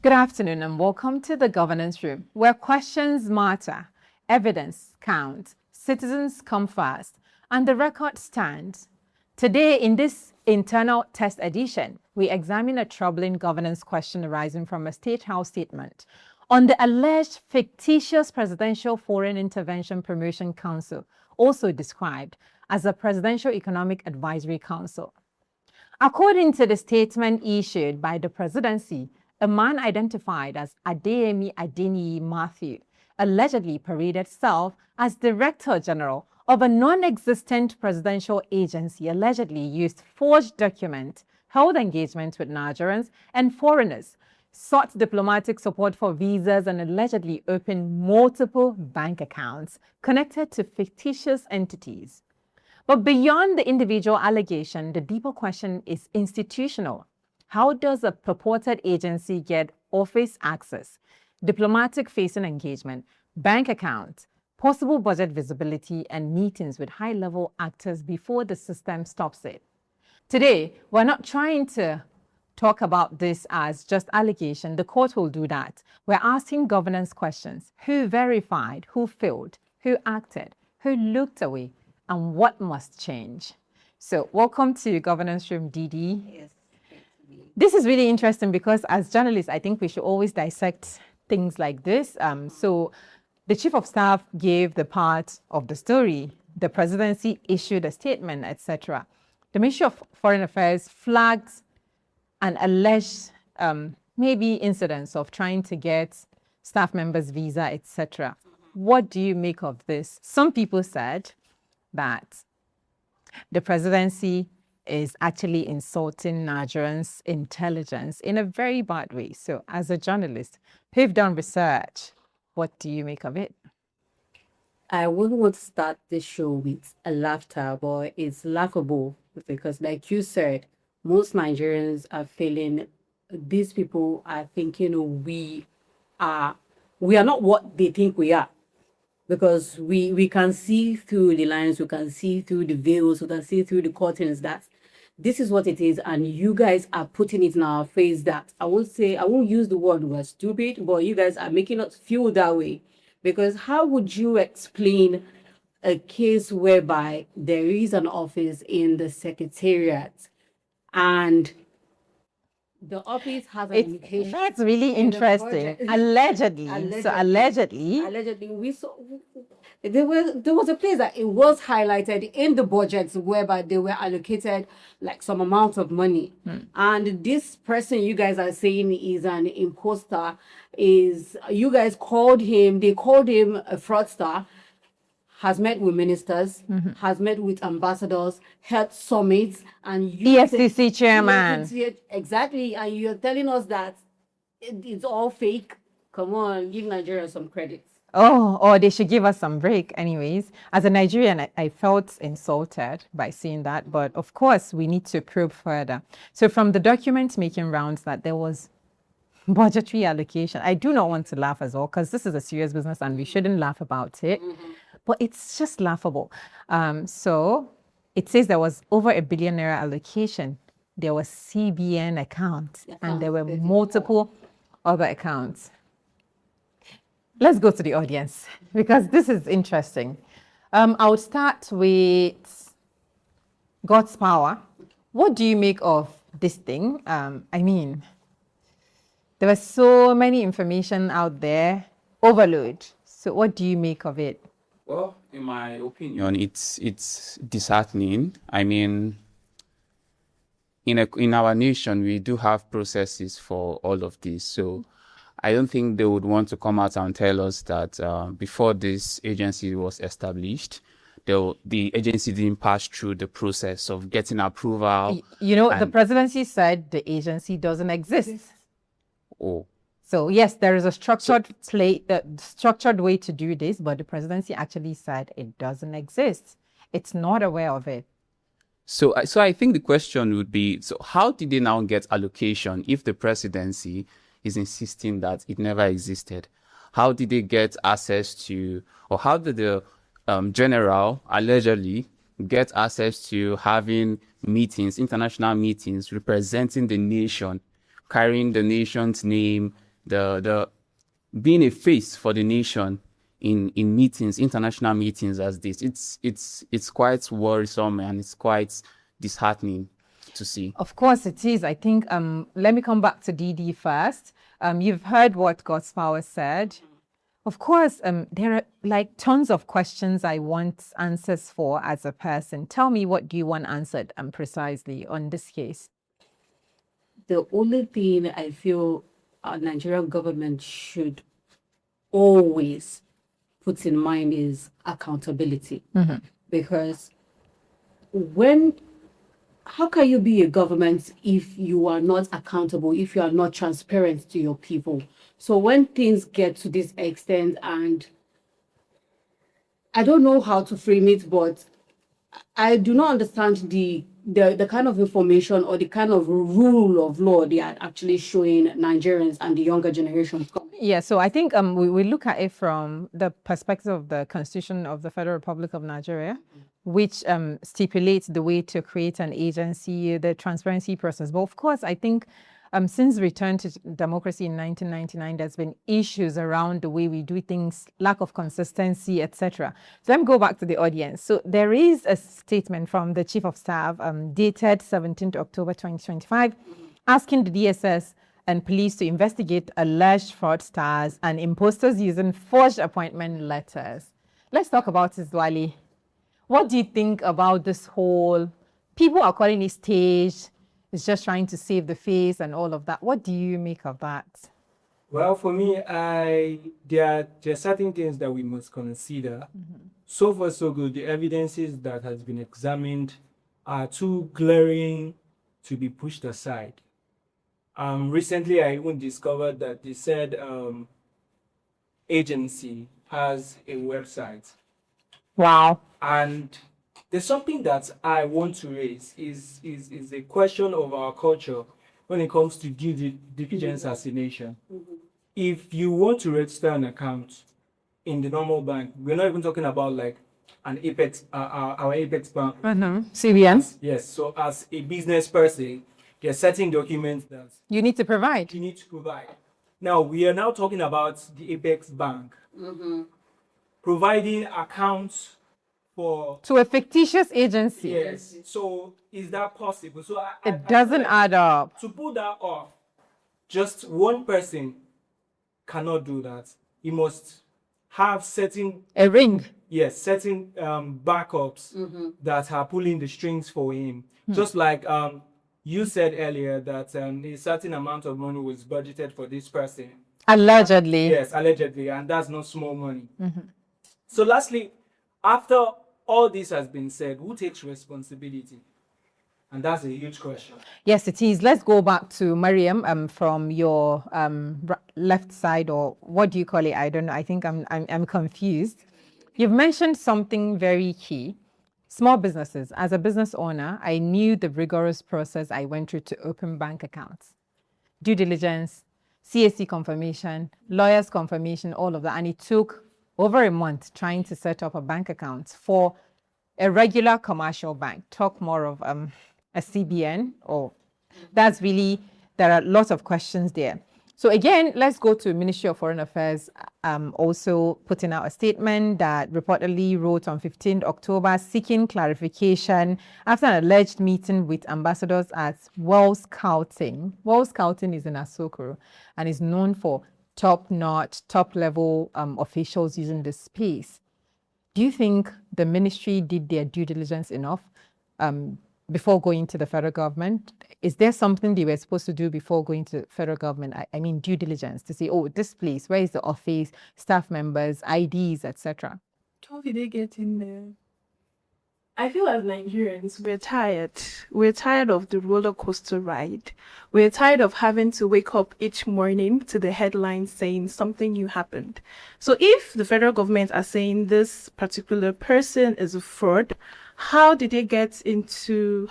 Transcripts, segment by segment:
Good afternoon and welcome to the Governance Room, where questions matter, evidence counts, citizens come first, and the record stands. Today, in this internal test edition, we examine a troubling governance question arising from a State House statement on the alleged fictitious Presidential Foreign Intervention Promotion Council, also described as a Presidential Economic Advisory Council. According to the statement issued by the Presidency, a man identified as Adeyemi Adeniyi Matthew allegedly paraded himself as Director General of a non-existent presidential agency, allegedly used forged documents, held engagements with Nigerians and foreigners, sought diplomatic support for visas, and allegedly opened multiple bank accounts connected to fictitious entities. But beyond the individual allegation, the deeper question is institutional. How does a purported agency get office access, diplomatic-facing engagement, bank accounts, possible budget visibility, and meetings with high-level actors before the system stops it? Today, we're not trying to talk about this as just allegation. The court will do that. We're asking governance questions. Who verified? Who failed? Who acted? Who looked away? And what must change? So welcome to Governance Room, Didi. Yes. This is really interesting because as journalists, I think we should always dissect things like this. So the Chief of Staff gave the part of the story. The Presidency issued a statement, etc. The Ministry of Foreign Affairs flagged an alleged maybe incidents of trying to get staff members' visa, etc. What do you make of this? Some people said that the Presidency is actually insulting Nigerians' intelligence in a very bad way. So as a journalist who've done research, what do you make of it? I wouldn't want to start this show with a laughter, but it's laughable because, like you said, most Nigerians are feeling these people are thinking we are not what they think we are. Because we can see through the lines, we can see through the veils, we can see through the curtains that this is what it is, and you guys are putting it in our face that I won't use the word we're stupid, but you guys are making us feel that way. Because how would you explain a case whereby there is an office in the secretariat and the office has an indication? That's really interesting. Allegedly. So allegedly, we saw there was a place that it was highlighted in the budgets whereby they were allocated like some amount of money. And this person you guys are saying is an imposter, you guys called him a fraudster, has met with ministers, has met with ambassadors, held summits, and EFCC chairman. Exactly, and you're telling us that it's all fake. Come on, give Nigeria some credit. Oh, they should give us some break. Anyways, as a Nigerian, I felt insulted by seeing that. But of course, we need to probe further. So from the document making rounds that there was budgetary allocation, I do not want to laugh as well because this is a serious business and we shouldn't laugh about it. But it's just laughable. So it says there was over R1 billion allocation. There was CBN accounts and there were multiple other accounts. Let's go to the audience because this is interesting. I would start with God's power. What do you make of this thing? I mean, there was so many information out there, overload. So what do you make of it? Well, in my opinion, it's disheartening. I mean, in our nation, we do have processes for all of this. So I don't think they would want to come out and tell us that before this agency was established, the agency didn't pass through the process of getting approval. You know, the Presidency said the agency doesn't exist. Oh. So yes, there is a structured way to do this, but the Presidency actually said it doesn't exist. It's not aware of it. So I think the question would be, so how did they now get allocation if the Presidency is insisting that it never existed? How did they get access to, or how did the general allegedly get access to having meetings, international meetings, representing the nation, carrying the nation's name, the being a face for the nation in meetings, international meetings as this. It's quite worrisome and it's quite disheartening to see. Of course it is. I think, let me come back to DD first. You've heard what God's Power said. Of course, there are like tons of questions I want answers for as a person. Tell me, what do you want answered precisely on this case? The only thing I feel our Nigerian government should always put in mind is accountability. Because how can you be a government if you are not accountable, if you are not transparent to your people? So when things get to this extent, and I don't know how to frame it, but I do not understand the kind of information or the kind of rule of law they are actually showing Nigerians and the younger generation. Yeah, so I think we look at it from the perspective of the Constitution of the Federal Republic of Nigeria, which stipulates the way to create an agency, the transparency process. But of course, I think since return to democracy in 1999, there's been issues around the way we do things, lack of consistency, etc. So let me go back to the audience. So there is a statement from the Chief of Staff dated 17th October 2025, asking the DSS and police to investigate alleged fraudsters and imposters using forged appointment letters. Let's talk about it, Wale. What do you think about this whole, people are calling it staged, it's just trying to save the face and all of that. What do you make of that? Well, for me, there are certain things that we must consider. So far, so good. The evidences that has been examined are too glaring to be pushed aside. Recently, I even discovered that the said agency has a website. Wow. And there's something that I want to raise is a question of our culture when it comes to due diligence assassination. If you want to register an account in the normal bank, we're not even talking about like an Apex, our Apex bank. CBN. Yes. So as a business person, there are certain documents that You need to provide. you need to provide. Now we are now talking about the Apex Bank providing accounts for. To a fictitious agency. Yes. So is that possible? So It doesn't add up. to pull that off, just one person cannot do that. He must have certain A ring. certain backups that are pulling the strings for him. Just like you said earlier that a certain amount of money was budgeted for this person. Allegedly. Yes, allegedly, and that's not small money. So lastly, after all this has been said, who takes responsibility? And that's a huge question. Yes, it is. Let's go back to Mariam from your left side, or what do you call it? I don't know. I think I'm confused. You've mentioned something very key. Small businesses. As a business owner, I knew the rigorous process I went through to open bank accounts. Due diligence, CAC confirmation, lawyer's confirmation, all of that. And it took over a month trying to set up a bank account for a regular commercial bank. Talk more of a CBN, or that's really, there are lots of questions there. So again, let's go to Ministry of Foreign Affairs, also putting out a statement that reportedly wrote on 15th October seeking clarification after an alleged meeting with ambassadors at World Scouting. World Scouting is in Asokoro and is known for top-notch, top-level officials using this space. Do you think the ministry did their due diligence enough before going to the federal government? Is there something they were supposed to do before going to federal government? I mean, due diligence to say, oh, this place, where is the office, staff members, IDs, etc. How did they get in there? I feel as Nigerians, we're tired. We're tired of the roller coaster ride. We're tired of having to wake up each morning to the headlines saying something new happened. So if the federal government are saying this particular person is a fraud, how did he get into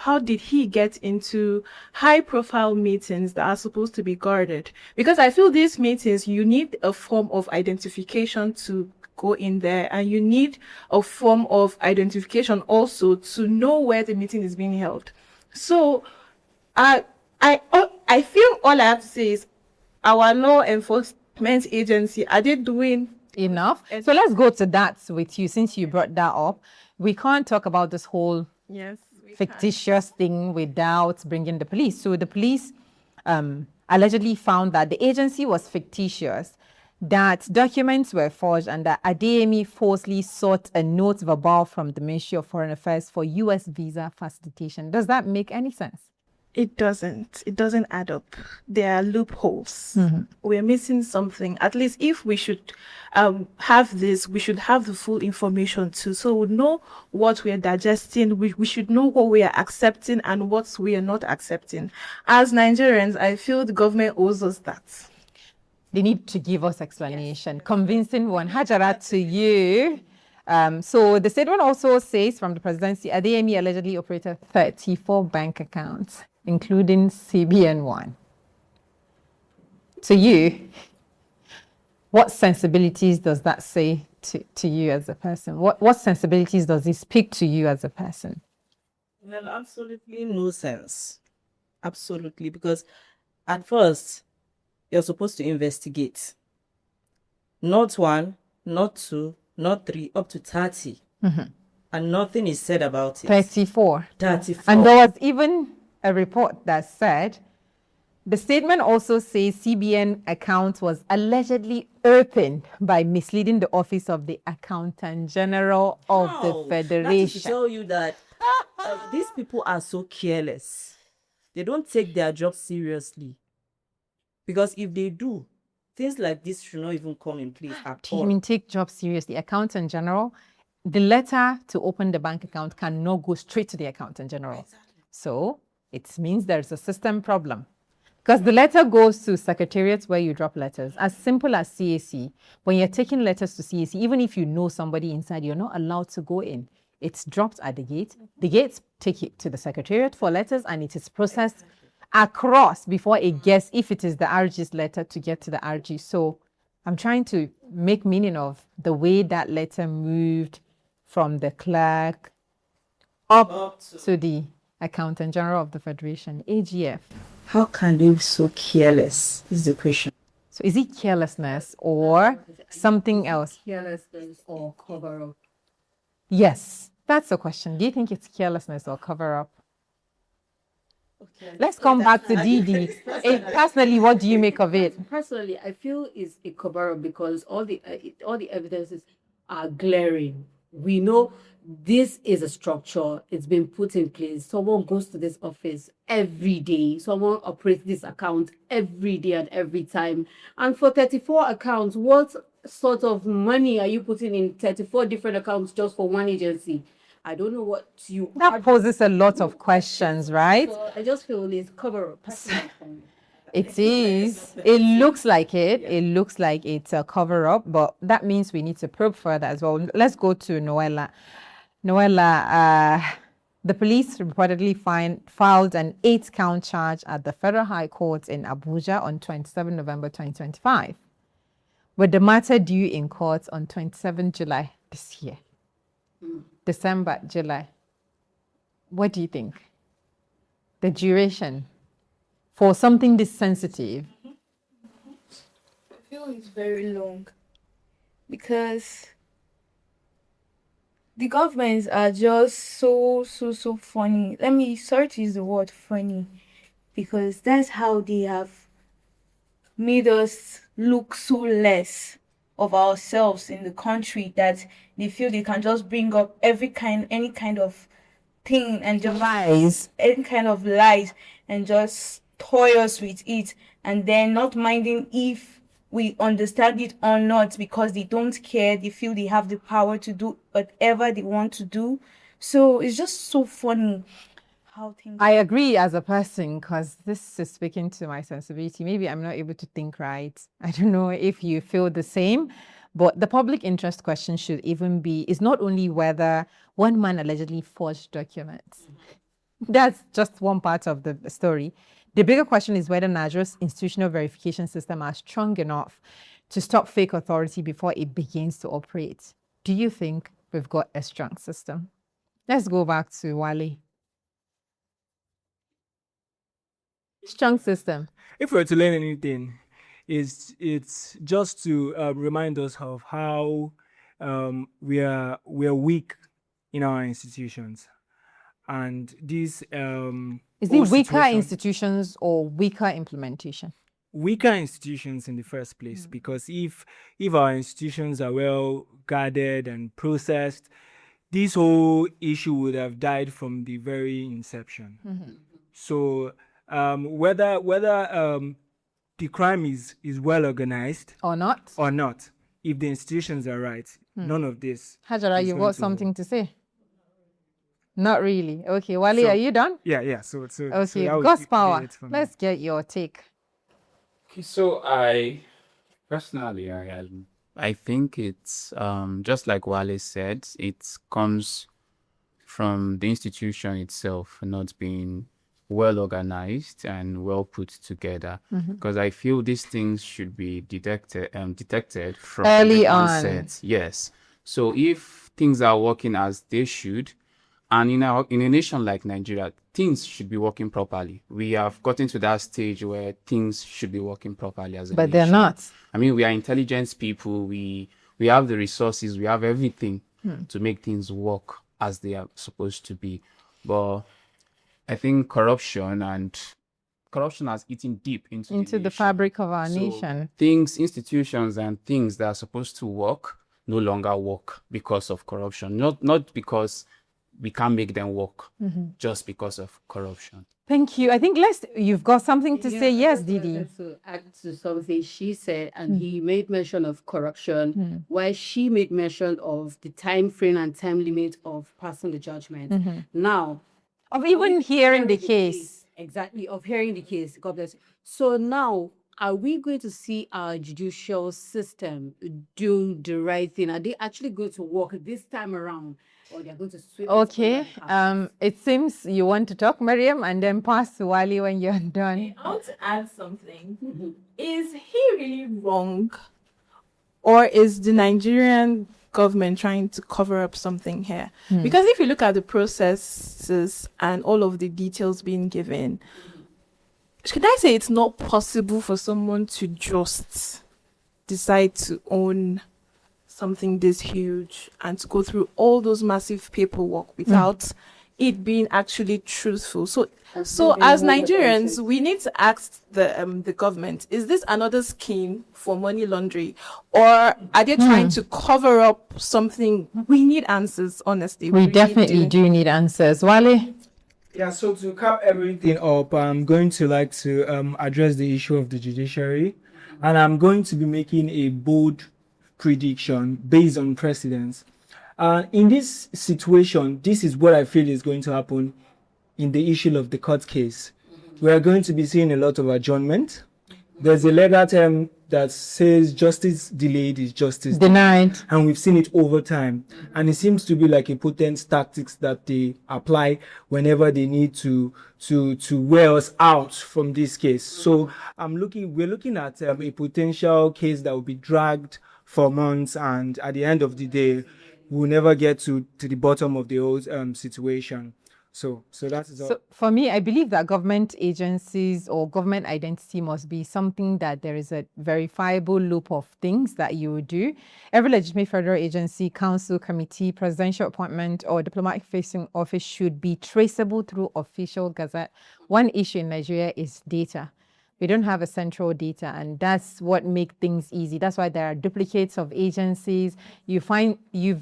high profile meetings that are supposed to be guarded? Because I feel these meetings, you need a form of identification to go in there, and you need a form of identification also to know where the meeting is being held. So I feel all I have to say is our law enforcement agency, are they doing enough? So let's go to that with you, since you brought that up. We can't talk about this whole yes fictitious thing without bringing the police. So the police allegedly found that the agency was fictitious, that documents were forged, and that Adeyemi falsely sought a note verbal from the Ministry of Foreign Affairs for U.S. visa facilitation. Does that make any sense? It doesn't add up. There are loopholes. We're missing something. At least if we should have this, we should have the full information too, so we know what we are digesting. We should know what we are accepting and what we are not accepting. As Nigerians, I feel the government owes us that. They need to give us explanation. Yes. Convincing one. Hajara, to you. So the statement also says from the presidency, Adeyemi allegedly operated 34 bank accounts, including CBN one. To you, what sensibilities does that say to you as a person? What sensibilities does it speak to you as a person? Well, absolutely no sense. Absolutely, because at first, you're supposed to investigate. Not one, not two, not three, up to 30. And nothing is said about it. 34. 34. And there was even a report that said, the statement also says CBN account was allegedly opened by misleading the office of the Accountant General of the Federation. That is to tell you that these people are so careless. They don't take their job seriously. Because if they do, things like this should not even come in place at all. Do you mean take job seriously? Accountant General, the letter to open the bank account cannot go straight to the Accountant General. Exactly. So it means there's a system problem. Because the letter goes to secretariats where you drop letters. As simple as CAC, when you're taking letters to CAC, even if you know somebody inside, you're not allowed to go in. It's dropped at the gate. The gates take it to the secretariat for letters, and it is processed across before it gets, if it is the RG's letter, to get to the RG. So I'm trying to make meaning of the way that letter moved from the clerk up to the Accountant General of the Federation, AGF. How can they be so careless? Is the question. So is it carelessness or something else? Carelessness or cover up? Yes, that's the question. Do you think it's carelessness or cover up? Okay. Let's come back to Didi. Personally, what do you make of it? Personally, I feel it's a cover up because all the evidences are glaring. We know this is a structure. It's been put in place. Someone goes to this office every day. Someone operates this account every day and every time. And for 34 accounts, what sort of money are you putting in 34 different accounts just for one agency? I don't know what you... That poses a lot of questions, right? So I just feel it's cover up. It is. It looks like it. It looks like it's a cover up, but that means we need to probe further as well. Let's go to Noella. Noella, the police reportedly filed an 8-count charge at the Federal High Court in Abuja on 27 November 2025, with the matter due in court on 27 July this year. December, July. What do you think? The duration for something this sensitive? I feel it's very long because the governments are just so funny. Sorry to use the word funny, because that's how they have made us look so less of ourselves in the country, that they feel they can just bring up any kind of thing and just lies, any kind of lies, and just toy us with it, and then not minding if we understand it or not, because they don't care. They feel they have the power to do whatever they want to do. So it's just so funny how things... I agree as a person, because this is speaking to my sensibility. Maybe I'm not able to think right. I don't know if you feel the same, but the public interest question should even be, is not only whether one man allegedly forged documents. That's just one part of the story. The bigger question is whether Nigeria's institutional verification system are strong enough to stop fake authority before it begins to operate. Do you think we've got a strong system? Let's go back to Wale. Strong system. If we were to learn anything, it's just to remind us of how we are weak in our institutions, and this Is whole it weaker situation, institutions or weaker implementation? weaker institutions in the first place, because if our institutions are well guarded and processed, this whole issue would have died from the very inception. So whether the crime is well organized Or not? or not, if the institutions are right, none of this Hajara, is you've going got to something hold. to say? Not really. Okay, Wale, So are you done? yeah. So Okay, that would God's be power. it for me. Let's get your take. Okay, so I personally, I think it's just like Wale said, it comes from the institution itself not being well organized and well put together. Because I feel these things should be detected from Early the on. onset. Yes. So if things are working as they should, and in a nation like Nigeria, things should be working properly. We have gotten to that stage where things should be working properly as a But they're nation. not. I mean, we are intelligent people. We have the resources. We have everything to make things work as they are supposed to be. But I think corruption has eaten deep into Into the nation. fabric of our So nation. institutions and things that are supposed to work no longer work because of corruption. Not because we can't make them work, just because of corruption. Thank you. I think you've got something to say. Yes, I just Didi. wanted to add to something she said, and he made mention of corruption, while she made mention of the time frame and time limit of passing the judgment. Now, Of even hearing the case. exactly, of hearing the case. God bless you. So now, are we going to see our judicial system do the right thing? Are they actually going to work this time around, or they're going to sweep it under Okay. the carpet? It seems you want to talk, Mariam, and then pass to Wali when you're done. I want to add something. Is he really wrong? Or is the Nigerian government trying to cover up something here? Because if you look at the processes and all of the details being given, should I say it's not possible for someone to just decide to own something this huge and to go through all those massive paperwork without it being actually truthful? So as Nigerians, we need to ask the government, is this another scheme for money laundering, or are they trying to cover up something? We need answers, honestly. We really definitely do need answers. Wale? Yeah, so to cap everything up, I'm going to like to address the issue of the judiciary, and I'm going to be making a bold prediction based on precedents. In this situation, this is what I feel is going to happen in the issue of the court case. We are going to be seeing a lot of adjournment. There's a legal term that says justice delayed is justice Denied. and we've seen it over time, and it seems to be like a potent tactics that they apply whenever they need to wear us out from this case. So we're looking at a potential case that will be dragged for months, and at the end of the day we'll never get to the bottom of the whole situation. So that is all. So for me, I believe that government agencies or government identity must be something that there is a verifiable loop of things that you would do. Every legitimate federal agency, council, committee, presidential appointment, or diplomatic facing office should be traceable through official gazette. One issue in Nigeria is data. We don't have a central data, and that's what makes things easy. That's why there are duplicates of agencies. You've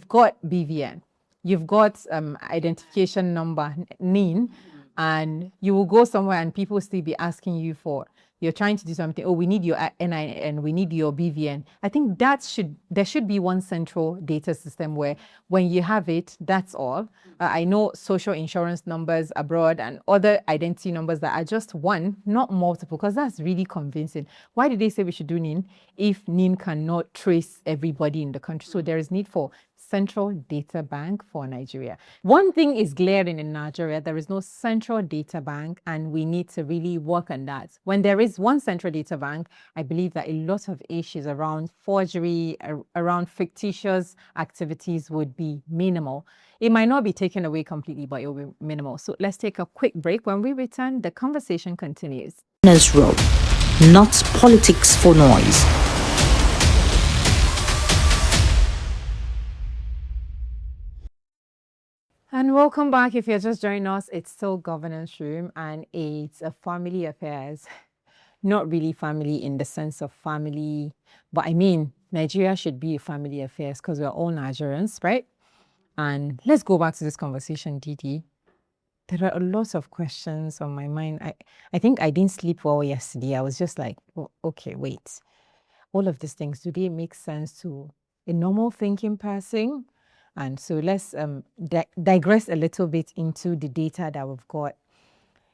got BVN. You've got identification number, NIN, and you will go somewhere and people still be asking you for, you're trying to do something, oh, we need your NIN, we need your BVN. I think there should be one central data system where when you have it, that's all. I know social insurance numbers abroad and other identity numbers that are just one, not multiple, because that's really convincing. Why did they say we should do NIN if NIN cannot trace everybody in the country? So there is need for central data bank for Nigeria. One thing is glaring in Nigeria, there is no central data bank, and we need to really work on that. When there is one central data bank, I believe that a lot of issues around forgery, around fictitious activities would be minimal. It might not be taken away completely, but it will be minimal. So let's take a quick break. When we return, the conversation continues. Role. not politics for noise. And welcome back. If you're just joining us, it's still Governance Room and it's a family affairs. Not really family in the sense of family, but I mean, Nigeria should be a family affairs because we're all Nigerians, right? And let's go back to this conversation, Didi. There are a lot of questions on my mind. I think I didn't sleep well yesterday. I was just like, oh, okay, wait. All of these things, do they make sense to a normal thinking person? And so let's digress a little bit into the data that we've got.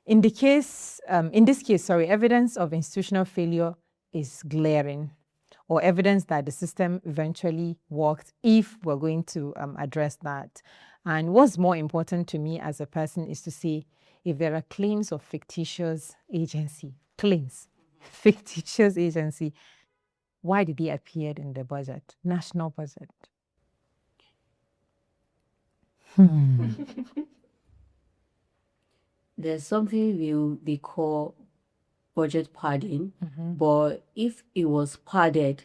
In this case, evidence of institutional failure is glaring, or evidence that the system eventually worked if we're going to address that. And what's more important to me as a person is to say, if there are claims of fictitious agency, fictitious agency, why did they appear in the budget, national budget? There's something they call budget padding, but if it was padded,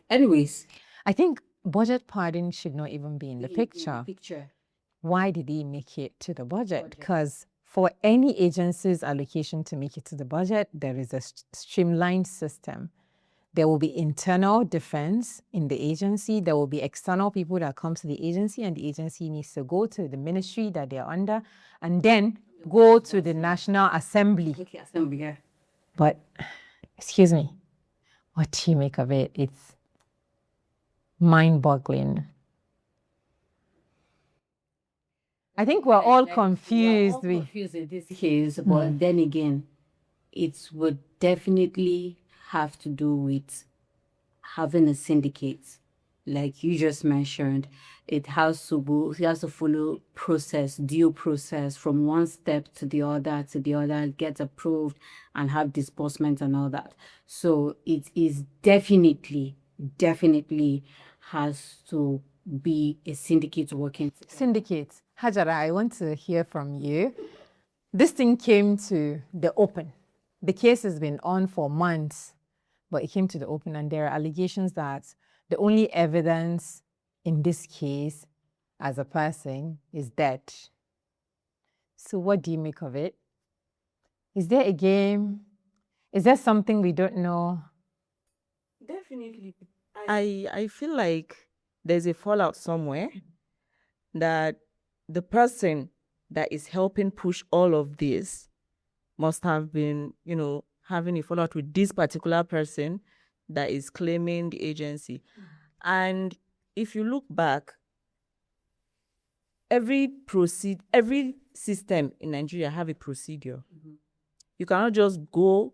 anyways. I think budget padding should not even be in the picture. Why did they make it to the budget? Because for any agency's allocation to make it to the budget, there is a streamlined system. There will be internal defense in the agency. There will be external people that come to the agency, and the agency needs to go to the ministry that they're under and then go to the National Assembly. Okay, assembly, yeah. But, excuse me, what do you make of it? It's mind-boggling. I think we're all confused. We're all confused in this case, but then again, it would definitely have to do with having a syndicate, like you just mentioned. It has to follow due process from one step to the other, get approved and have disbursement and all that. So it is definitely has to be a syndicate working together. Syndicate. Hajara, I want to hear from you. This thing came to the open. The case has been on for months, but it came to the open, and there are allegations that the only evidence in this case as a person is dead. So what do you make of it? Is there a game? Is there something we don't know? Definitely. I feel like there's a fallout somewhere that the person that is helping push all of this must have been, having a fallout with this particular person that is claiming the agency. And if you look back, every system in Nigeria have a procedure. You cannot just go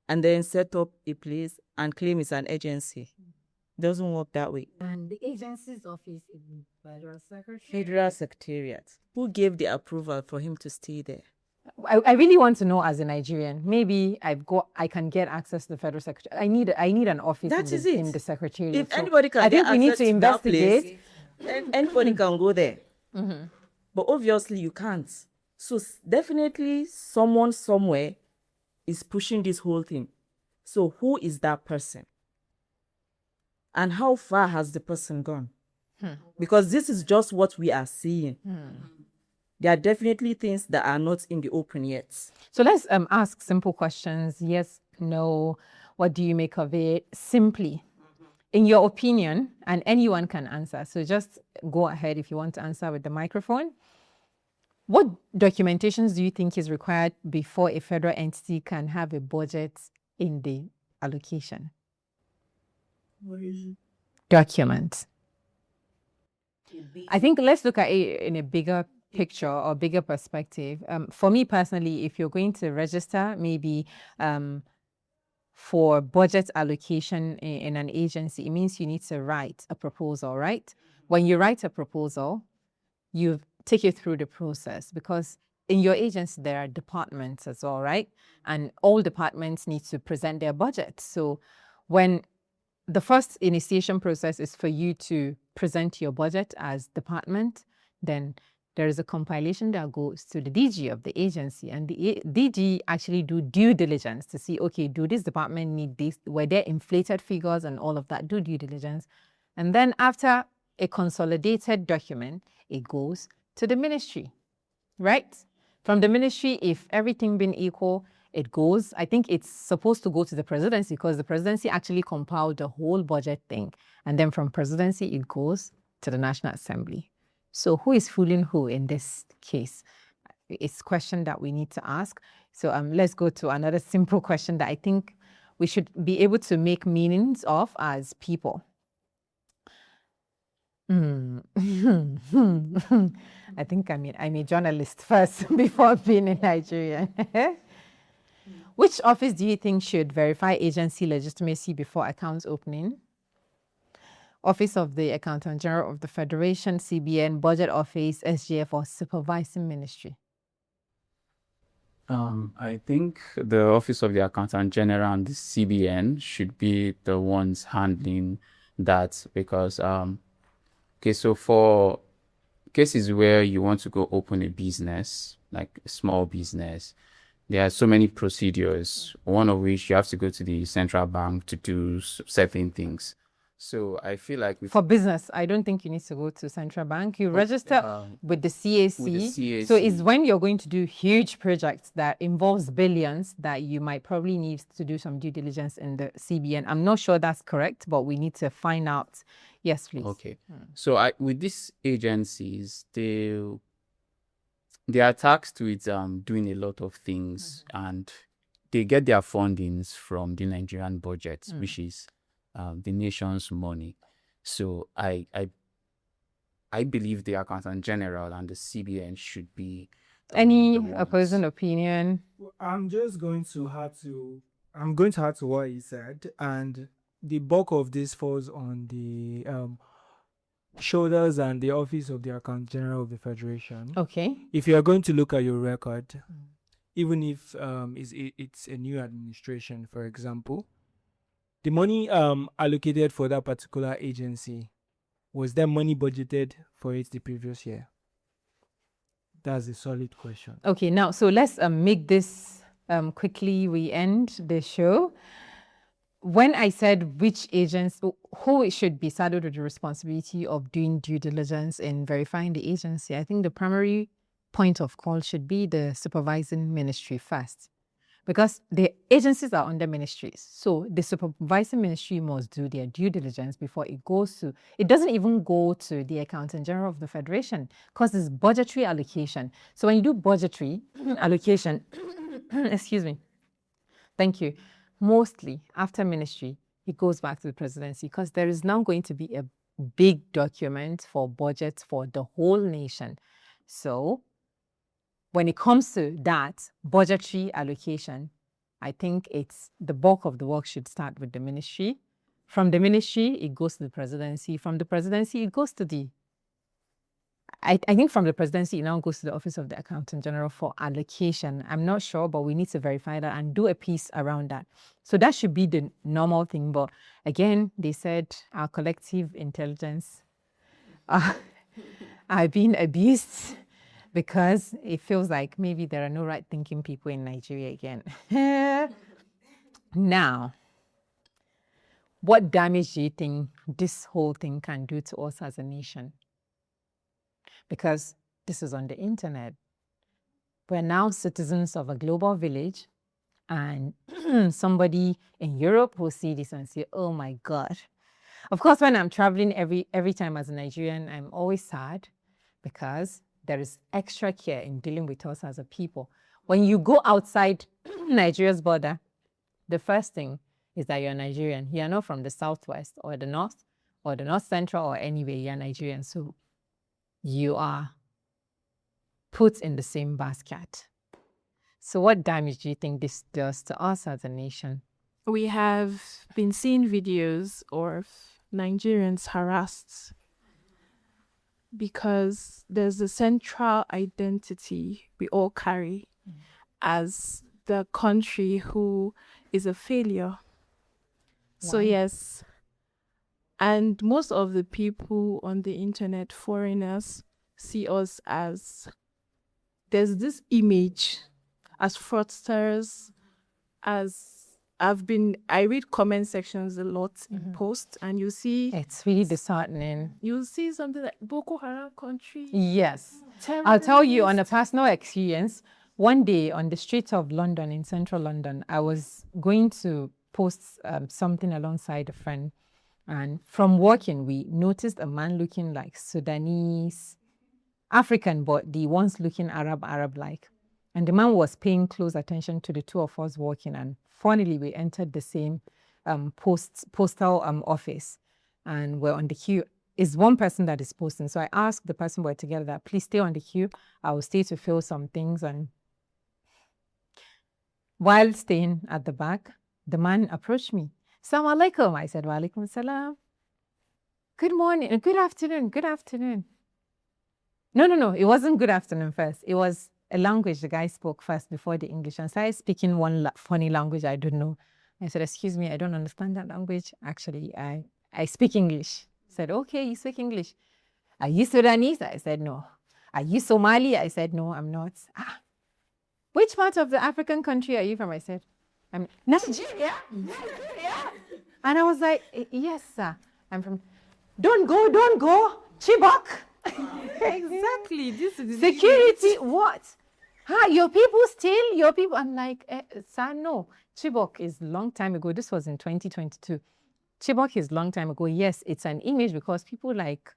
and then set up a place and claim it's an agency. It doesn't work that way. And the agency's office is in Federal Secretariat. Who gave the approval for him to stay there? I really want to know as a Nigerian. Maybe I can get access to the federal secretary. I need an office in the secretariat. If anybody can I think we need to investigate. Anybody can go there. But obviously you can't. So definitely someone somewhere is pushing this whole thing. So who is that person? And how far has the person gone? Because this is just what we are seeing. There are definitely things that are not in the open yet. So let's ask simple questions. Yes, no. What do you make of it? Simply, in your opinion, and anyone can answer. So just go ahead if you want to answer with the microphone. What documentations do you think is required before a federal entity can have a budget in the allocation? Documents. I think let's look at it in a bigger picture or bigger perspective. For me personally, if you're going to register maybe for budget allocation in an agency, it means you need to write a proposal, right? When you write a proposal, you take it through the process, because in your agency there are departments as well, right? And all departments need to present their budget. So when the first initiation process is for you to present your budget as department, then there is a compilation that goes to the DG of the agency, and the DG actually do due diligence to see, okay, do this department need this? Were there inflated figures and all of that? Do due diligence. And then after a consolidated document, it goes to the ministry, right? From the ministry, if everything been equal, it goes, I think it's supposed to go to the presidency, because the presidency actually compiled the whole budget thing. And then from presidency, it goes to the National Assembly. So who is fooling who in this case? It's a question that we need to ask. So let's go to another simple question that I think we should be able to make meanings of as people. I think I'm a journalist first before being a Nigerian. Which office do you think should verify agency legitimacy before accounts opening? Office of the Accountant General of the Federation, CBN, Budget Office, SGF, or Supervising Ministry? I think the Office of the Accountant General and the CBN should be the ones handling that, because okay, so for cases where you want to go open a business, like a small business, there are so many procedures, one of which you have to go to the central bank to do certain things. So I feel like for business, I don't think you need to go to central bank. You register with the CAC. So it's when you're going to do huge projects that involves billions that you might probably need to do some due diligence in the CBN. I'm not sure that's correct, but we need to find out. Yes, please. Okay. So with these agencies, they are tasked with doing a lot of things, and they get their fundings from the Nigerian budget, which is the nation's money. So I believe the Accountant General and the CBN should be any opposing opinion. I'm going to add to what he said, and the bulk of this falls on the shoulders and the Office of the Accountant General of the Federation. Okay. If you are going to look at your record, even if it's a new administration, for example, the money allocated for that particular agency, was there money budgeted for it the previous year? That's a solid question. Okay, now, so let's make this quickly. We end the show. When I said which agents, who should be saddled with the responsibility of doing due diligence in verifying the agency, I think the primary point of call should be the supervising ministry first, because the agencies are under ministries. So the supervising ministry must do their due diligence before it goes to, it doesn't even go to the Accountant General of the Federation, because it's budgetary allocation. So when you do budgetary allocation, excuse me, thank you, mostly after ministry, it goes back to the presidency, because there is now going to be a big document for budgets for the whole nation. So when it comes to that budgetary allocation, I think it's the bulk of the work should start with the ministry. From the ministry, it goes to the presidency. From the presidency, it goes to the, I think from the presidency, it now goes to the Office of the Accountant General for allocation. I'm not sure, but we need to verify that and do a piece around that. So that should be the normal thing. But again, they said our collective intelligence are being abused, because it feels like maybe there are no right-thinking people in Nigeria again. Now, what damage do you think this whole thing can do to us as a nation? Because this is on the internet. We're now citizens of a global village, and somebody in Europe will see this and say, oh my God. Of course, when I'm traveling every time as a Nigerian, I'm always sad, because there is extra care in dealing with us as a people. When you go outside Nigeria's border, the first thing is that you're Nigerian. You're not from the southwest or the north central or anywhere. You're Nigerian. So you are put in the same basket. So what damage do you think this does to us as a nation? We have been seeing videos of Nigerians harassed because there's a central identity we all carry as the country who is a failure. So yes, and most of the people on the internet, foreigners, see us as, there's this image as fraudsters, as I read comment sections a lot in posts, and you see, It's really disheartening. you'll see something like Boko Haram country. Yes. I'll tell you on a terrorists. personal experience. One day on the streets of London, in central London, I was going to post something alongside a friend. And from walking, we noticed a man looking like Sudanese, African, but the ones looking Arab-like. And the man was paying close attention to the two of us walking. And funnily, we entered the same postal office. And we're on the queue. It's one person that is posting. So I asked the person we're together that, please stay on the queue. I will stay to fill some things. And while staying at the back, the man approached me. Assalamu alaikum. I said, wa alaikum salam. Good morning, good afternoon, good afternoon. No, it wasn't good afternoon first. It was a language the guy spoke first before the English, and started speaking one funny language I don't know. I said, excuse me, I don't understand that language. Actually, I speak English. He said, okay, you speak English. Are you Sudanese? I said, no. Are you Somali? I said, no, I'm not. Which part of the African country are you from? I said, I'm Nigeria. And I was like, yes, sir. I'm from, don't go. Chibok. Exactly. This is Security, what? Your people steal your people. I'm like, sir, no. Chibok is long time ago. This was in 2022. Chibok is long time ago. Yes, it's an image because people like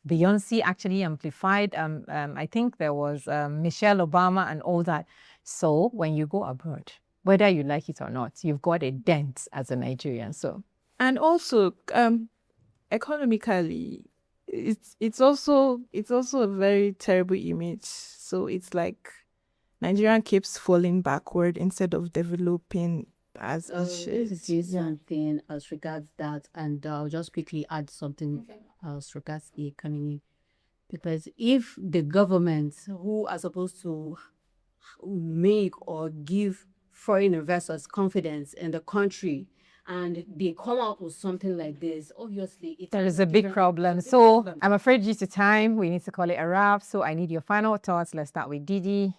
Beyonce actually amplified. I think there was Michelle Obama and all that. So when you go abroad, whether you like it or not, you've got a dent as a Nigerian. So, and also economically, it's also a very terrible image. So it's like Nigeria keeps falling backward instead of developing as it should. This one thing as regards that, and I'll just quickly add something as regards the economy. Because if the government, who are supposed to make or give foreign investors confidence in the country, and they come out with something like this, obviously there is a big problem. So I'm afraid due to time, we need to call it a wrap. So I need your final thoughts. Let's start with Didi.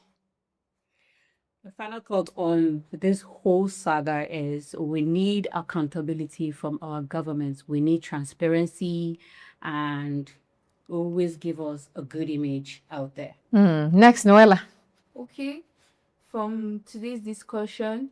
The final thought on this whole saga is we need accountability from our governments. We need transparency and always give us a good image out there. Next, Noella. Okay, from today's discussion,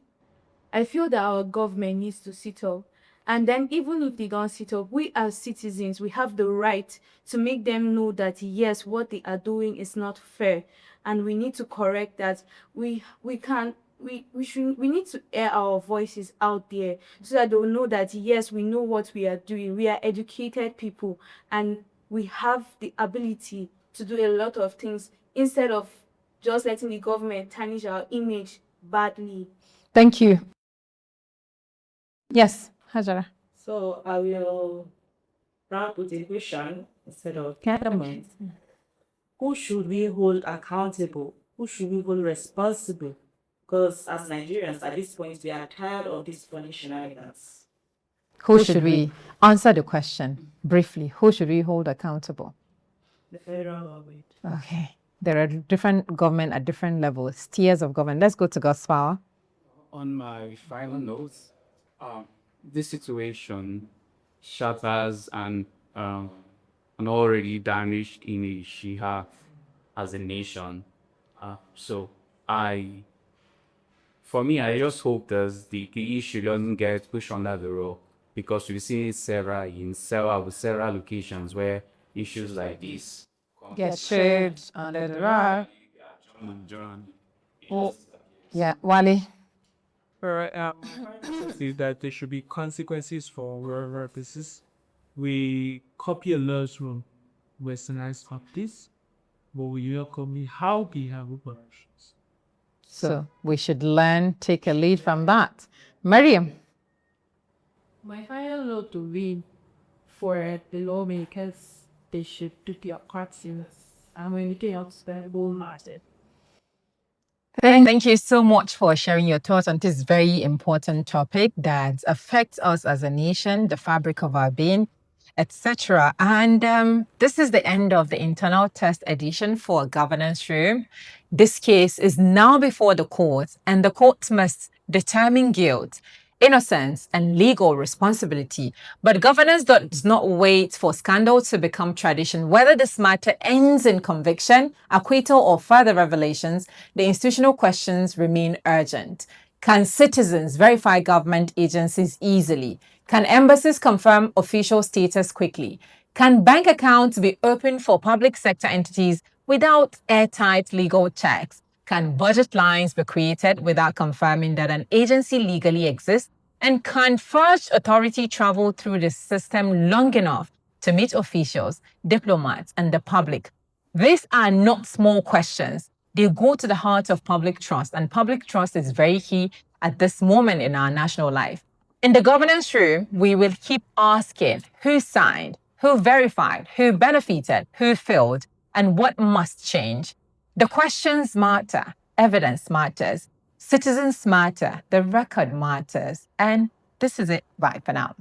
I feel that our government needs to sit up. And then even if they don't sit up, we as citizens, we have the right to make them know that yes, what they are doing is not fair. And we need to correct that. We need to air our voices out there so that they'll know that yes, we know what we are doing. We are educated people and we have the ability to do a lot of things instead of just letting the government tarnish our image badly. Thank you. Yes, Hajara. So I will wrap with a question instead of comment. Who should we hold accountable? Who should we hold responsible? Because as Nigerians, at this point, we are tired of these funny shenanigans. Who should we answer the question briefly? Who should we hold accountable? The federal government. Okay. There are different government at different levels, tiers of government. Let's go to God's power. On my final notes, this situation shatters an already damaged image she has as a nation. For me, I just hope that the issue doesn't get pushed under the rug, because we've seen it several locations where issues like this Get shared under the rug. Yeah, Wale. See that there should be consequences for wherever purposes. We copy a lot from westernized practice, but we welcome how we have operations. So we should learn, take a lead from that. Mariam. My final note will be for the lawmakers, they should do their part serious. I'm anything else that will matter. Thank you so much for sharing your thoughts on this very important topic that affects us as a nation, the fabric of our being. etc. And this is the end of the internal test edition for Governance Room. This case is now before the courts, and the courts must determine guilt, innocence, and legal responsibility. But governance does not wait for scandal to become tradition. Whether this matter ends in conviction, acquittal, or further revelations, the institutional questions remain urgent. Can citizens verify government agencies easily? Can embassies confirm official status quickly? Can bank accounts be opened for public sector entities without airtight legal checks? Can budget lines be created without confirming that an agency legally exists? And can first authority travel through the system long enough to meet officials, diplomats, and the public? These are not small questions. They go to the heart of public trust, and public trust is very key at this moment in our national life. In the governance room, we will keep asking who signed, who verified, who benefited, who failed, and what must change. The questions matter, evidence matters, citizens matter, the record matters, and this is it. Bye for now.